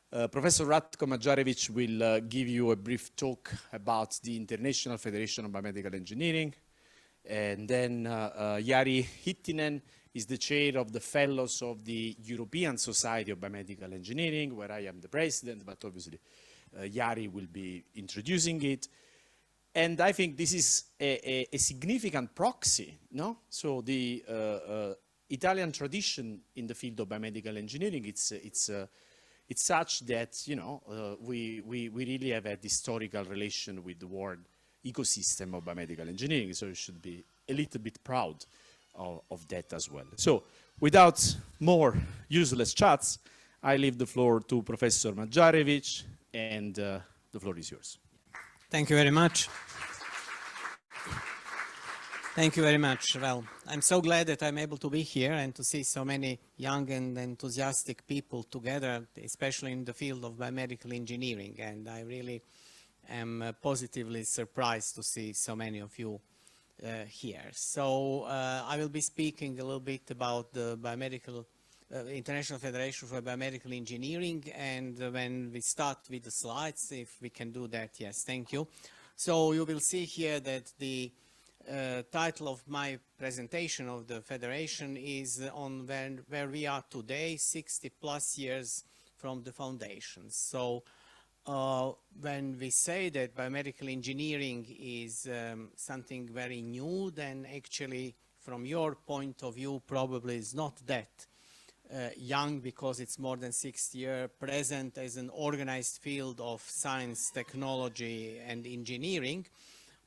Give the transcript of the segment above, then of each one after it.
Professor Ratko Magjarevic will give you a brief talk about the International Federation of Biomedical Engineering. And then Jari Hyttinen is the chair of the Fellows of the European Society of Biomedical Engineering, where I am the president, but obviously Jari will be introducing it. And I think this is a significant proxy, no? So the Italian tradition in the field of biomedical engineering, it's such that, you know, we really have a historical relation with the world ecosystem of biomedical engineering, so you should be a little bit proud of that as well. So without more useless chats, I leave the floor to Professor Magjarevic, and the floor is yours. Thank you very much. Thank you very much. Well, I'm so glad that I'm able to be here and to see so many young and enthusiastic people together, especially in the field of biomedical engineering. And I really am positively surprised to see so many of you here. So I will be speaking a little bit about the International Federation for Biomedical Engineering. And when we start with the slides, if we can do that, yes, thank you. So you will see here that the title of my presentation of the Federation is on where we are today, 60 plus years from the foundation. So when we say that biomedical engineering is something very new, then actually from your point of view probably is not that young, because it's more than 60 years present as an organized field of science, technology and engineering.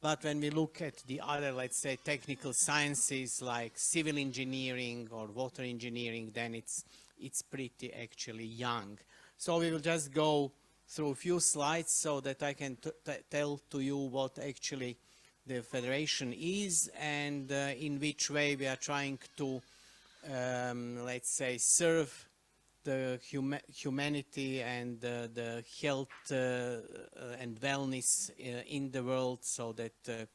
But when we look at the other, let's say, technical sciences like civil engineering or water engineering, then it's pretty actually young. So we will just go through a few slides so that I can tell to you what actually the Federation is and in which way we are trying to, let's say, serve the humanity and the health and wellness in the world, so that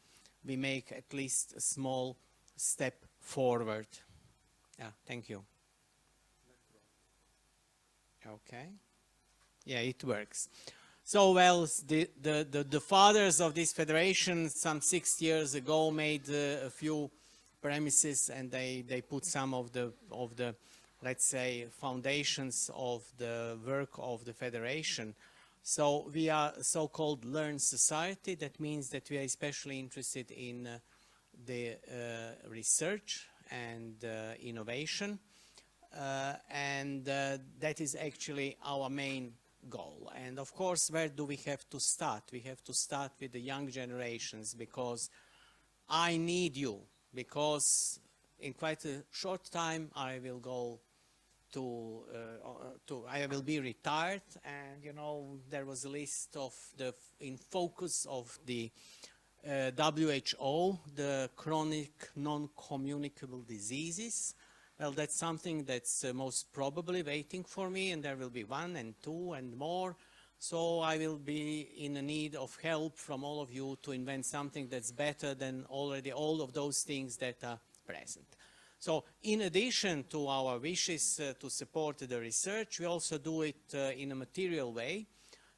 we make at least a small step forward. Yeah, thank you. Okay. Yeah, it works. So, well, the fathers of this federation some 6 years ago made a few premises, and they put some of the let's say, foundations of the work of the Federation. So we are a so-called learned society. That means that we are especially interested in the research and innovation. And that is actually our main goal. And of course, where do we have to start? We have to start with the young generations, because I need you, because in quite a short time I will go I will be retired, and you know, there was a list of in focus of the WHO, the chronic non-communicable diseases. Well, that's something that's most probably waiting for me, and there will be 1 and 2 and more. So I will be in need of help from all of you to invent something that's better than already all of those things that are present. So in addition to our wishes to support the research, we also do it in a material way.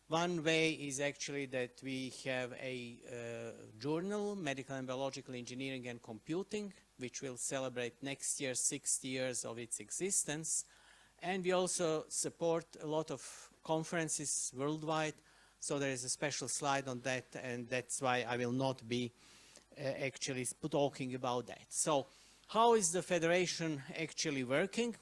One way is actually that we have a journal, Medical and Biological Engineering and Computing, which will celebrate next year 60 years of its existence. And we also support a lot of conferences worldwide. So there is a special slide on that, and that's why I will not be actually talking about that. So how is the Federation actually working?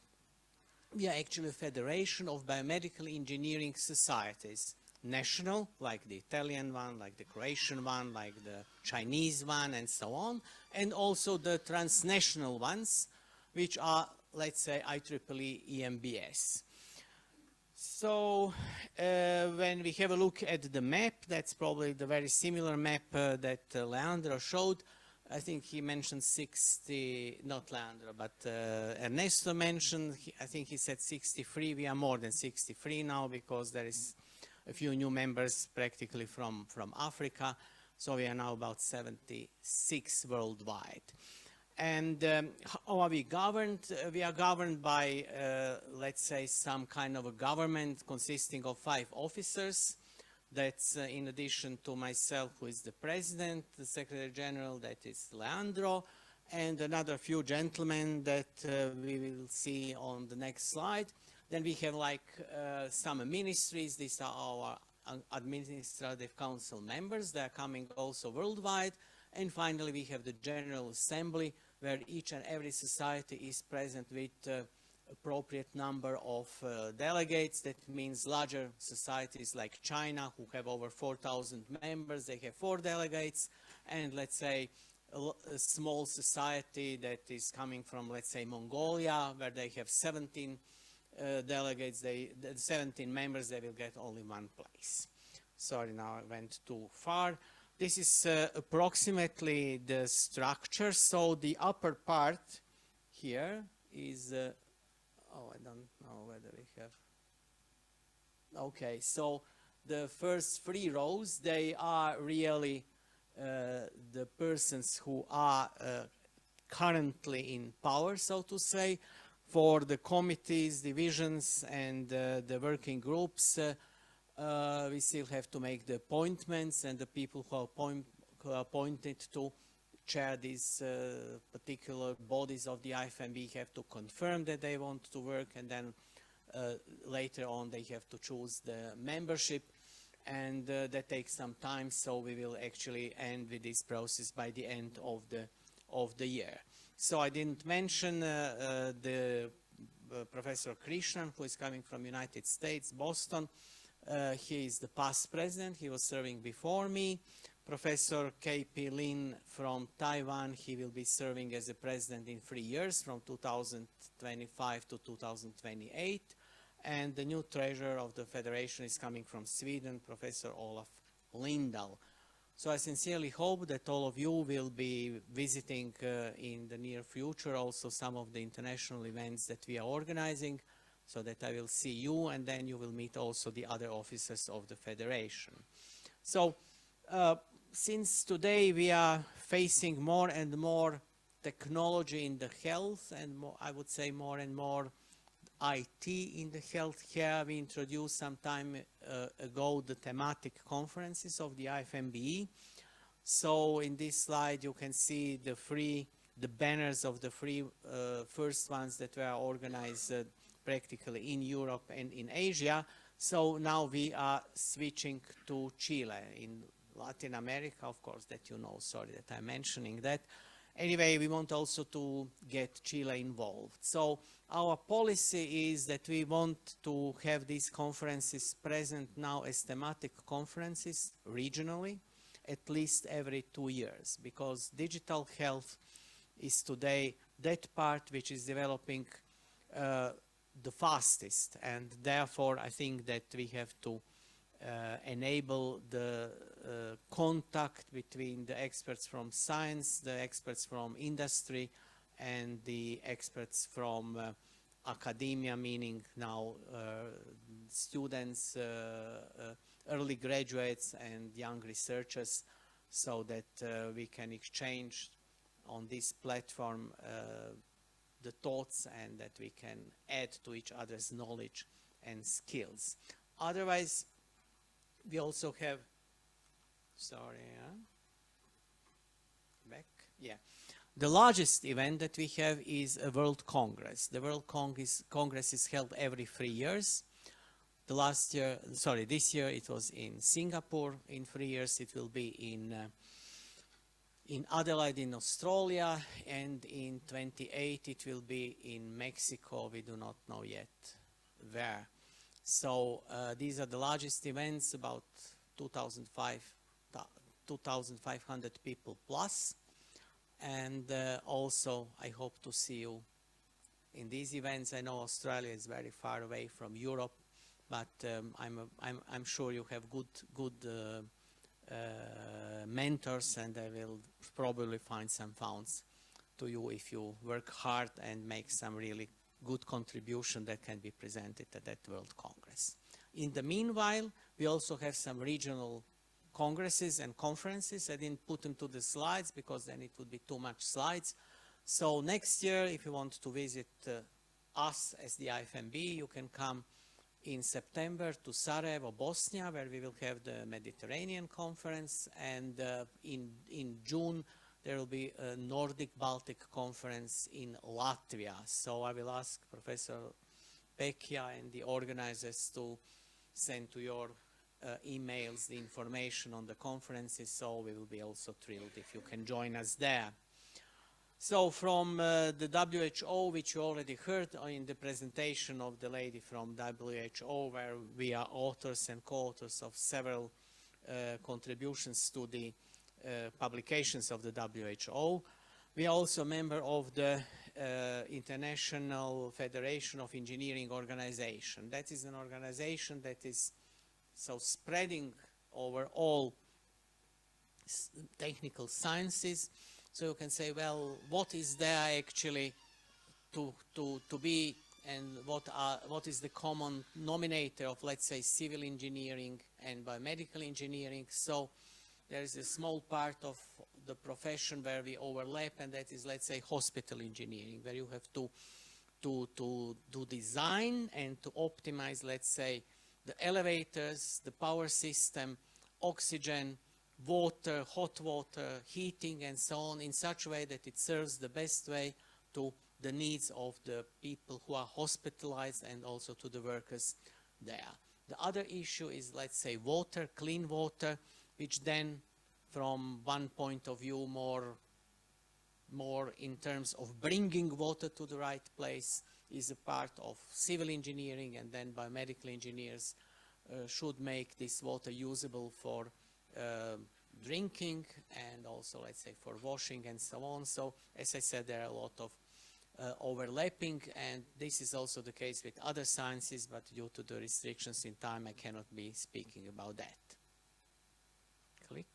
We are actually a federation of biomedical engineering societies. National, like the Italian one, like the Croatian one, like the Chinese one, and so on. And also the transnational ones, which are, let's say, IEEE EAMBES. So when we have a look at the map, that's probably the very similar map that Leandro showed. I think he mentioned 60, not Leandro, but Ernesto mentioned, I think he said 63. We are more than 63 now, because there is a few new members practically from Africa. So we are now about 76 worldwide. And how are we governed? We are governed by, let's say, some kind of a government consisting of 5 officers. That's in addition to myself, who is the president, the secretary general, that is Leandro, and another few gentlemen that we will see on the next slide. Then we have like some ministries. These are our administrative council members. They are coming also worldwide. And finally, we have the General Assembly, where each and every society is present with appropriate number of delegates. That means larger societies like China, who have over 4,000 members, they have 4 delegates. And let's say a small society that is coming from, let's say, Mongolia, where they have 17 delegates, the 17 members, they will get only 1 place. Sorry, now I went too far. This is approximately the structure. So the upper part here is, oh, I don't know whether we have. Okay, so the first 3 rows, they are really the persons who are currently in power, so to say. For the committees, divisions, and the working groups, we still have to make the appointments, and the people who are appointed to chair these particular bodies of the IFMBE have to confirm that they want to work, and then later on they have to choose the membership, and that takes some time, so we will actually end with this process by the end of the year. So I didn't mention the Professor Krishnan, who is coming from United States, Boston. He is the past president. He was serving before me. Professor K.P. Lin from Taiwan, he will be serving as a president in 3 years, from 2025 to 2028. And the new treasurer of the federation is coming from Sweden, Professor Olaf Lindahl. So I sincerely hope that all of you will be visiting in the near future also some of the international events that we are organizing, so that I will see you, and then you will meet also the other officers of the federation. So since today we are facing more and more technology in the health, and more, I would say more and more IT in the healthcare, we introduced some time ago the thematic conferences of the IFMBE. So in this slide you can see the banners of the 3 first ones that were organized practically in Europe and in Asia. So now we are switching to Chile. In Latin America, of course, that you know, sorry that I'm mentioning that. Anyway, we want also to get Chile involved. So our policy is that we want to have these conferences present now as thematic conferences regionally, at least every 2 years, because digital health is today that part which is developing the fastest, and therefore I think that we have to enable the contact between the experts from science, the experts from industry, and the experts from academia, meaning now students, early graduates, and young researchers, so that we can exchange on this platform the thoughts, and that we can add to each other's knowledge and skills. Otherwise, we also have, the largest event that we have is a World Congress. The World Congress is held every 3 years. This year it was in Singapore. In 3 years it will be in Adelaide in Australia, and in 28 it will be in Mexico. We do not know yet where. So these are the largest events, about 2,500 people plus. And also I hope to see you in these events. I know Australia is very far away from Europe, but I'm sure you have good mentors, and I will probably find some funds to you if you work hard and make some really good contribution that can be presented at that World Congress. In the meanwhile, we also have some regional congresses and conferences. I didn't put them to the slides because then it would be too much slides. So next year, if you want to visit us as the IFMBE, you can come in September to Sarajevo, Bosnia, where we will have the Mediterranean conference, and in June there will be a Nordic-Baltic conference in Latvia. So I will ask Professor Pekja and the organizers to send to your emails the information on the conferences, so we will be also thrilled if you can join us there. So from the WHO, which you already heard in the presentation of the lady from WHO, where we are authors and co-authors of several contributions to the publications of the WHO. We are also a member of the International Federation of Engineering Organization. That is an organization that is so spreading over all technical sciences. So you can say, well, what is there actually to be, and what is the common denominator of, let's say, civil engineering and biomedical engineering? So there is a small part of the profession where we overlap, and that is, let's say, hospital engineering, where you have to do design and to optimize, let's say, the elevators, the power system, oxygen, water, hot water, heating, and so on, in such a way that it serves the best way to the needs of the people who are hospitalized and also to the workers there. The other issue is, let's say, water, clean water, which then, from one point of view, more in terms of bringing water to the right place, is a part of civil engineering, and then biomedical engineers should make this water usable for drinking and also, let's say, for washing and so on. So, as I said, there are a lot of overlapping, and this is also the case with other sciences, but due to the restrictions in time, I cannot be speaking about that. Click.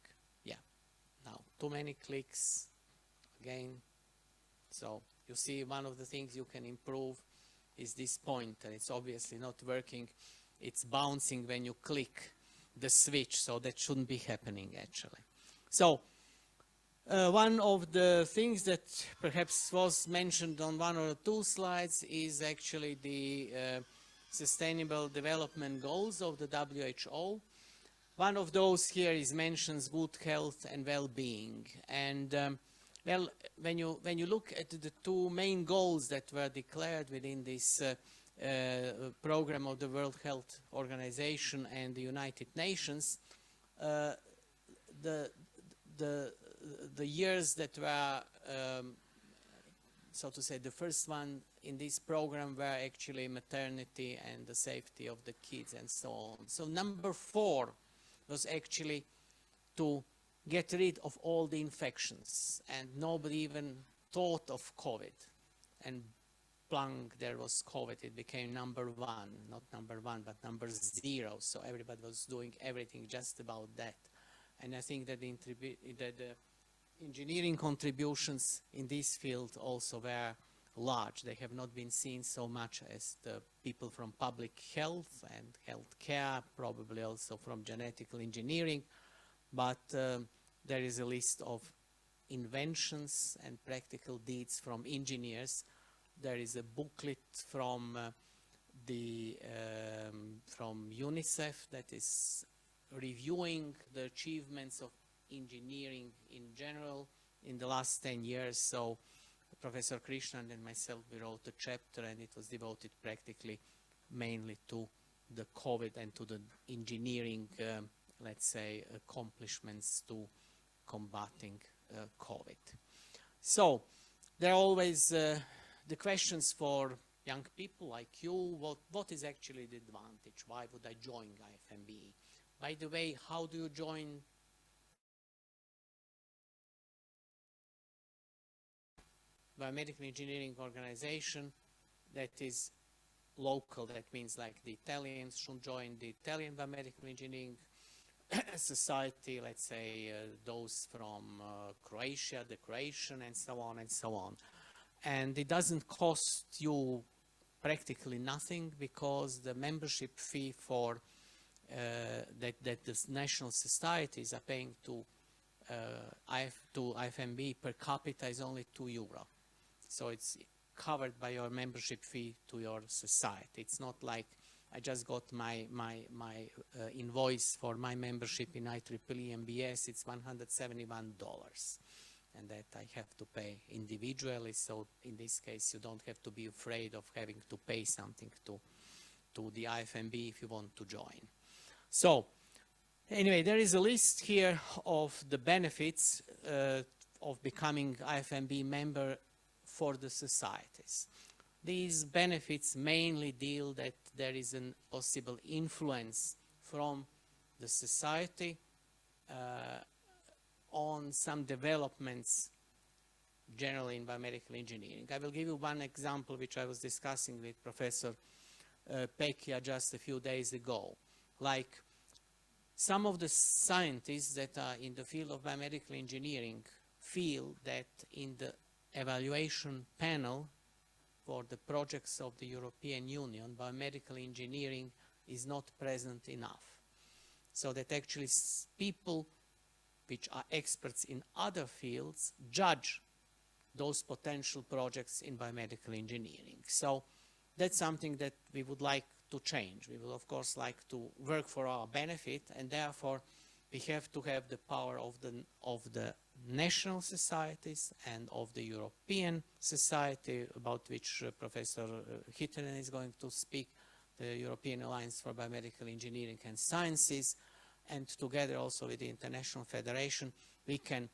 Yeah. Now, too many clicks. Again. So, you see, one of the things you can improve is this pointer. It's obviously not working. It's bouncing when you click the switch, so that shouldn't be happening actually. So one of the things that perhaps was mentioned on one or two slides is actually the Sustainable Development Goals of the WHO. One of those here is mentions good health and well-being, and well, when you look at the two main goals that were declared within this program of the World Health Organization and the United Nations, the years that were, so to say, the first one in this program were actually maternity and the safety of the kids and so on. So number 4 was actually to get rid of all the infections, and nobody even thought of COVID, and plunk, there was COVID. It became number 1, not number 1, but number 0. So everybody was doing everything just about that. And I think that the engineering contributions in this field also were large. They have not been seen so much as the people from public health and healthcare, probably also from genetical engineering, but there is a list of inventions and practical deeds from engineers. There is a booklet from from UNICEF that is reviewing the achievements of engineering in general in the last 10 years. So Professor Krishnan and myself, we wrote a chapter, and it was devoted practically mainly to the COVID and to the engineering, let's say, accomplishments to combating COVID. So there are always the questions for young people like you. What is actually the advantage? Why would I join IFMBE? By the way, how do you join? Biomedical engineering organization that is local. That means like the Italians should join the Italian biomedical engineering society, let's say those from Croatia, the Croatian, and so on and so on. And it doesn't cost you practically nothing, because the membership fee for that the national societies are paying to IFMBE per capita is only €2. So it's covered by your membership fee to your society. It's not like I just got my invoice for my membership in IEEE EAMBES. It's $171, and that I have to pay individually. So in this case, you don't have to be afraid of having to pay something to the IFMBE if you want to join. So anyway, there is a list here of the benefits of becoming IFMBE member for the societies. These benefits mainly deal that there is a possible influence from the society on some developments generally in biomedical engineering. I will give you one example which I was discussing with Professor Pecchia just a few days ago. Like some of the scientists that are in the field of biomedical engineering feel that in the evaluation panel for the projects of the European Union, biomedical engineering is not present enough. So that actually people which are experts in other fields judge those potential projects in biomedical engineering. So that's something that we would like to change. We would, of course, like to work for our benefit, and therefore we have to have the power of the national societies and of the European society, about which Professor Hyttinen is going to speak, the European Alliance for Biomedical Engineering and Sciences, and together also with the International Federation, we can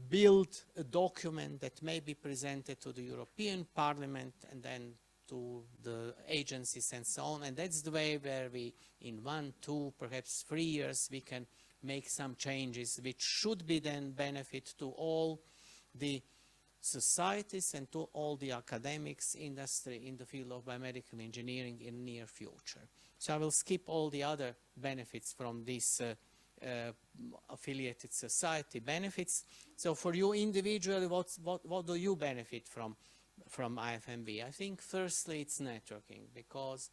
build a document that may be presented to the European Parliament and then to the agencies and so on. And that's the way where we, in 1, 2, perhaps 3 years, we can make some changes which should be then benefit to all the societies and to all the academics industry in the field of biomedical engineering in the near future. So I will skip all the other benefits from this affiliated society benefits. So for you individually, what do you benefit from IFMBE? I think firstly it's networking, because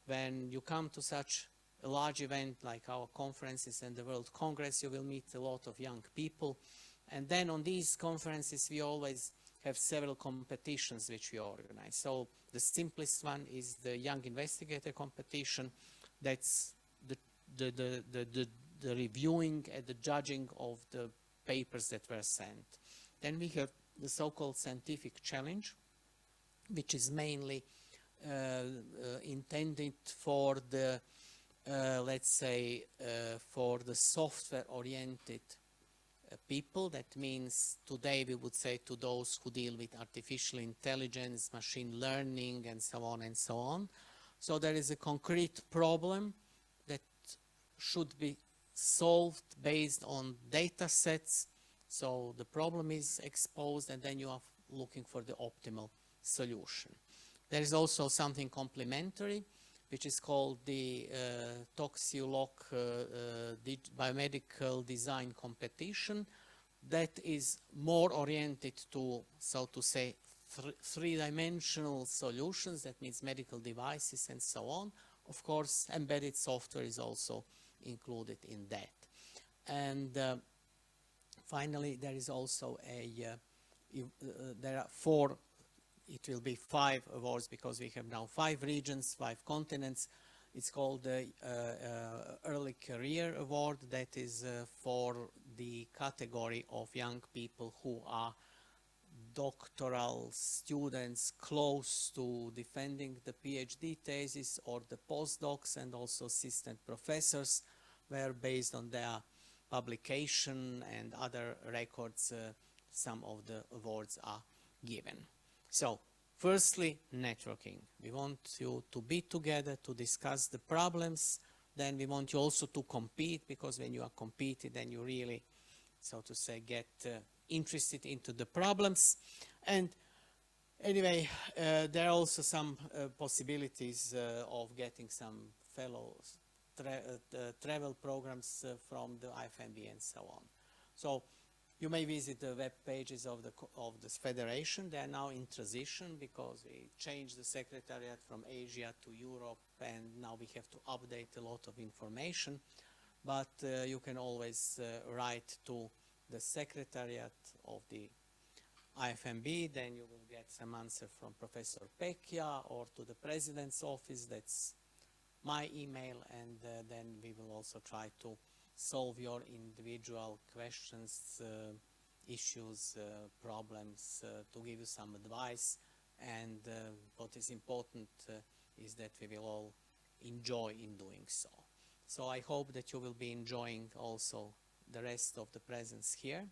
when you come to such a large event like our conferences and the World Congress, you will meet a lot of young people. And then on these conferences, we always have several competitions which we organize. So the simplest one is the Young Investigator competition. That's the reviewing and the judging of the papers that were sent. Then we have the so-called scientific challenge, which is mainly intended for the, let's say, for the software-oriented people. That means today we would say to those who deal with artificial intelligence, machine learning, and so on and so on. So there is a concrete problem that should be solved based on data sets. So the problem is exposed, and then you are looking for the optimal solution. There is also something complementary, which is called the Toxiolog Biomedical Design Competition. That is more oriented to, so to say, three-dimensional solutions. That means medical devices and so on. Of course, embedded software is also included in that. And finally, there is also there are 4, it will be 5 awards, because we have now 5 regions, 5 continents. It's called the Early Career Award. That is for the category of young people who are doctoral students close to defending the PhD thesis, or the postdocs and also assistant professors, where based on their publication and other records, some of the awards are given. So, firstly, networking. We want you to be together to discuss the problems. Then we want you also to compete, because when you are competing, then you really, so to say, get interested into the problems. And anyway, there are also some possibilities of getting some fellows, travel programs from the IFMBE and so on. So you may visit the web pages of this federation. They are now in transition, because we changed the secretariat from Asia to Europe, and now we have to update a lot of information. But you can always write to the secretariat of the IFMBE, then you will get some answer from Professor Pekka or to the President's office. That's my email, and then we will also try to solve your individual questions, issues, problems, to give you some advice. And what is important is that we will all enjoy in doing so. So I hope that you will be enjoying also the rest of the presence here.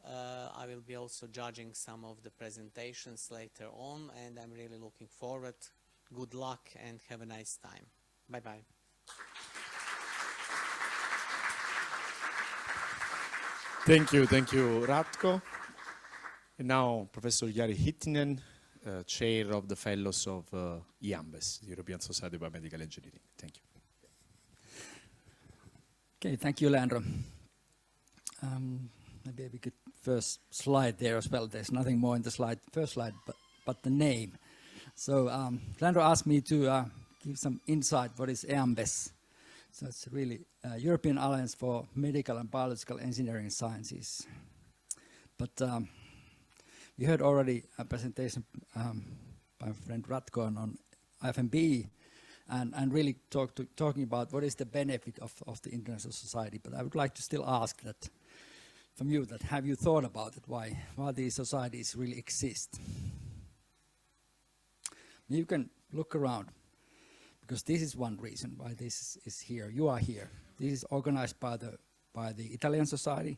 I will be also judging some of the presentations later on, and I'm really looking forward. Good luck and have a nice time. Bye-bye. Thank you, Ratko. And now, Professor Jari Hyttinen, Chair of the Fellows of EAMBES, the European Society of Biomedical Engineering. Thank you. Okay, thank you, Leandro. Maybe we could first slide there as well. There's nothing more in the slide, first slide, but the name. So Leandro asked me to give some insight what is EAMBES. So it's really European Alliance for Medical and Biological Engineering Sciences. But we heard already a presentation by my friend Ratko on IFMBE, and really talking about what is the benefit of the international society. But I would like to still ask that from you, that have you thought about it, why these societies really exist? You can look around, because this is one reason why this is here. You are here. This is organized by the Italian society.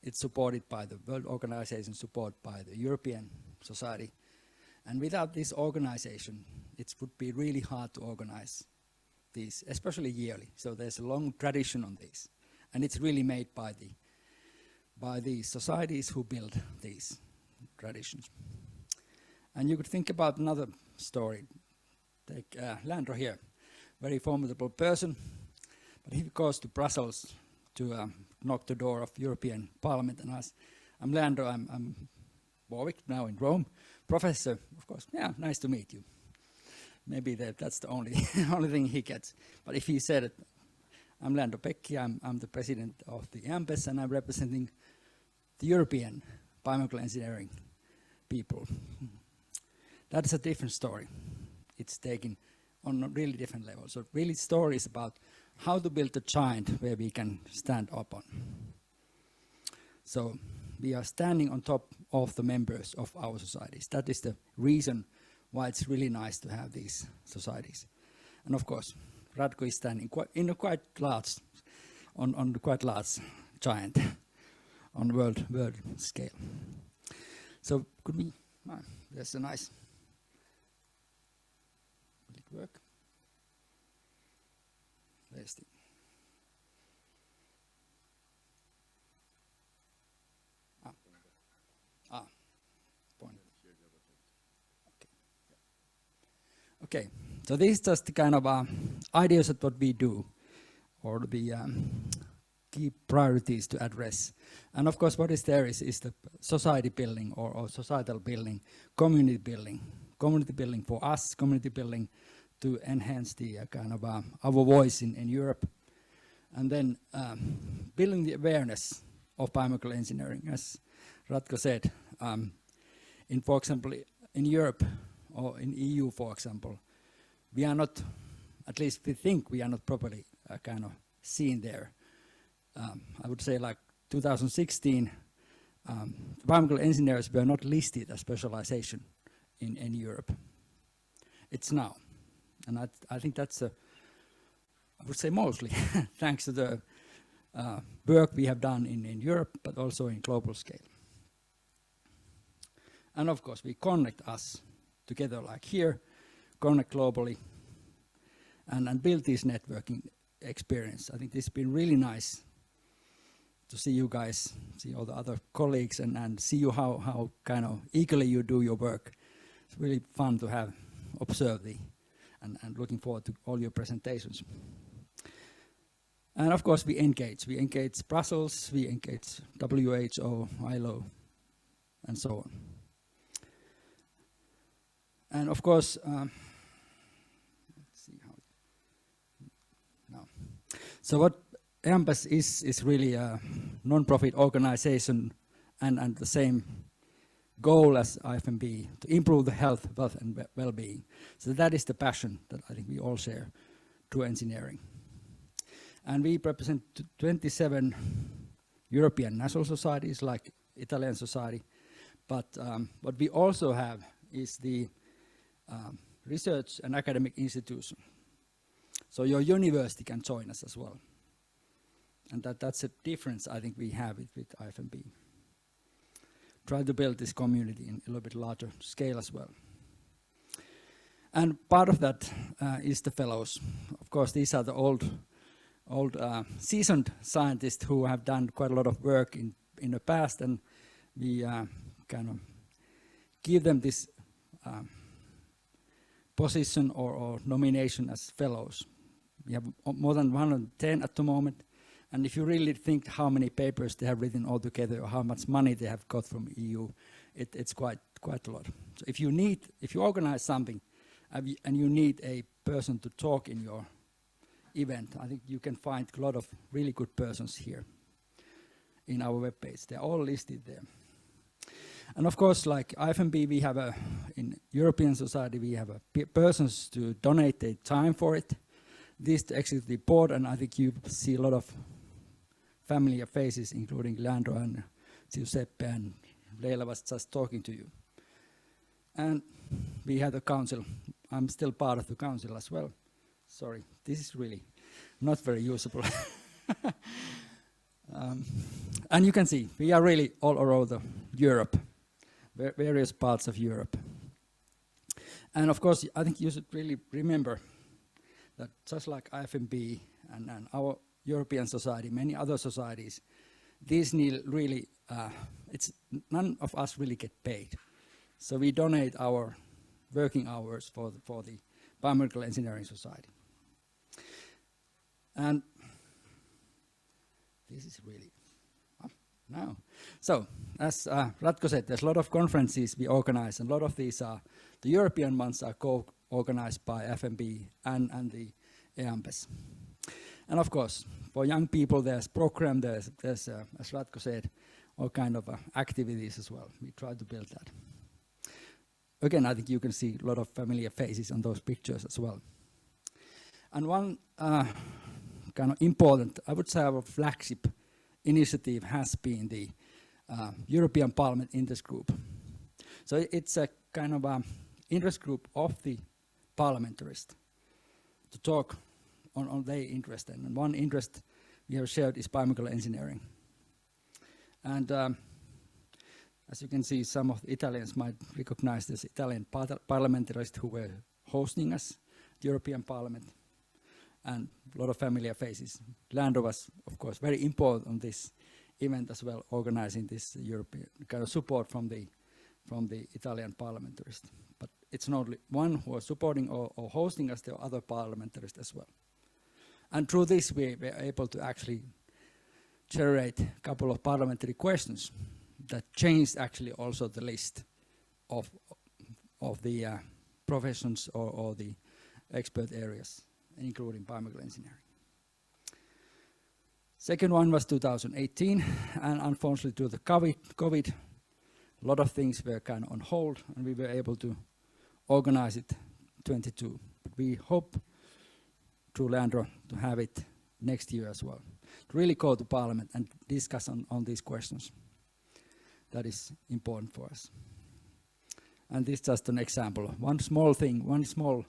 It's supported by the World Organization, supported by the European Society. And without this organization, it would be really hard to organize these, especially yearly. So there's a long tradition on this. And it's really made by the societies who build these traditions. And you could think about another story. Take Leandro here, very formidable person, but he goes to Brussels to knock the door of European Parliament and ask, I'm Leandro, I'm Warwick, now in Rome, professor, of course, yeah, nice to meet you. Maybe that's the only thing he gets. But if he said, I'm Leandro Pecchi, I'm the president of the EAMBES, and I'm representing the European biomedical engineering people. That's a different story. It's taken on a really different level. So really stories about how to build a giant where we can stand up on. So we are standing on top of the members of our societies. That is the reason why it's really nice to have these societies. And of course, Ratko is standing on quite large giant on world scale. So could we, there's a nice, will it work? There's the, point. Okay, so this is just the kind of ideas of what we do, or the key priorities to address. And of course, what is there is the society building or societal building, community building for us, community building to enhance the kind of our voice in Europe, and then building the awareness of biomedical engineering, as Ratko said. For example, in Europe or in EU, for example, we are not, at least we think we are not properly kind of seen there. I would say like 2016, biomedical engineers were not listed as specialization in Europe. It's now. And I think that's, I would say mostly thanks to the work we have done in Europe, but also in global scale. And of course, we connect us together like here, connect globally, and build this networking experience. I think this has been really nice to see you guys, see all the other colleagues, and see you how kind of eagerly you do your work. It's really fun to have observed and looking forward to all your presentations. And of course, we engage Brussels, we engage WHO, ILO, and so on. And of course, let's see how. No. So what EAMBES is really a non-profit organization, and the same goal as IFMBE to improve the health, wealth, and well-being. So that is the passion that I think we all share through engineering. And we represent 27 European national societies like Italian society. But what we also have is the research and academic institution. So your university can join us as well. And that's a difference I think we have with IFMBE. Try to build this community in a little bit larger scale as well. And part of that is the fellows. Of course, these are the old seasoned scientists who have done quite a lot of work in the past, and we kind of give them this position or nomination as fellows. We have more than 110 at the moment, and if you really think how many papers they have written altogether or how much money they have got from EU, it's quite a lot. So if you organize something and you need a person to talk in your event, I think you can find a lot of really good persons here in our webpage. They're all listed there. And of course, like IFMB, we have in European society, we have persons to donate their time for it. This the executive board, and I think you see a lot of familiar faces, including Leandro and Giuseppe, and Leila was just talking to you. And we have the council. I'm still part of the council as well. Sorry, this is really not very usable. And you can see, we are really all around Europe, various parts of Europe. And of course, I think you should really remember that just like IFMB and our European society, many other societies, these need really, none of us really get paid. So we donate our working hours for the Biomedical Engineering Society. And this is really, now. So, as Ratko said, there's a lot of conferences we organize, and a lot of these are, the European ones are co-organized by FMB and the EAMBES. And of course, for young people, there's program, there's as Ratko said, all kind of activities as well. We try to build that. Again, I think you can see a lot of familiar faces on those pictures as well. And one kind of important, I would say our flagship initiative has been the European Parliament Interest Group. So it's a kind of interest group of the parliamentarists to talk on their interest. And one interest we have shared is biomedical engineering. And as you can see, some of the Italians might recognize this Italian parliamentarists who were hosting us, the European Parliament, and a lot of familiar faces. Leandro was, of course, very important on this event as well, organizing this European kind of support from the Italian parliamentarists. But it's not only one who are supporting or hosting us, there are other parliamentarists as well. And through this, we were able to actually generate a couple of parliamentary questions that changed actually also the list of the professions or the expert areas, including biomedical engineering. Second one was 2018, and unfortunately due to COVID, a lot of things were kind of on hold, and we were able to organize it 22. But we hope through Leandro to have it next year as well, to really go to Parliament and discuss on these questions. That is important for us. And this is just an example. One small thing, one small,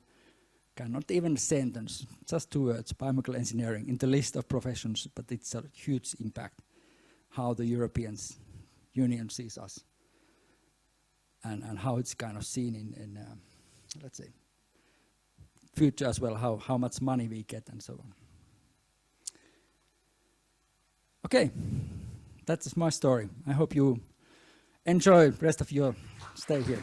not even a sentence, just 2 words, biomedical engineering in the list of professions, but it's a huge impact how the European Union sees us and how it's kind of seen in let's say, future as well, how much money we get and so on. Okay, that's my story. I hope you enjoy the rest of your stay here.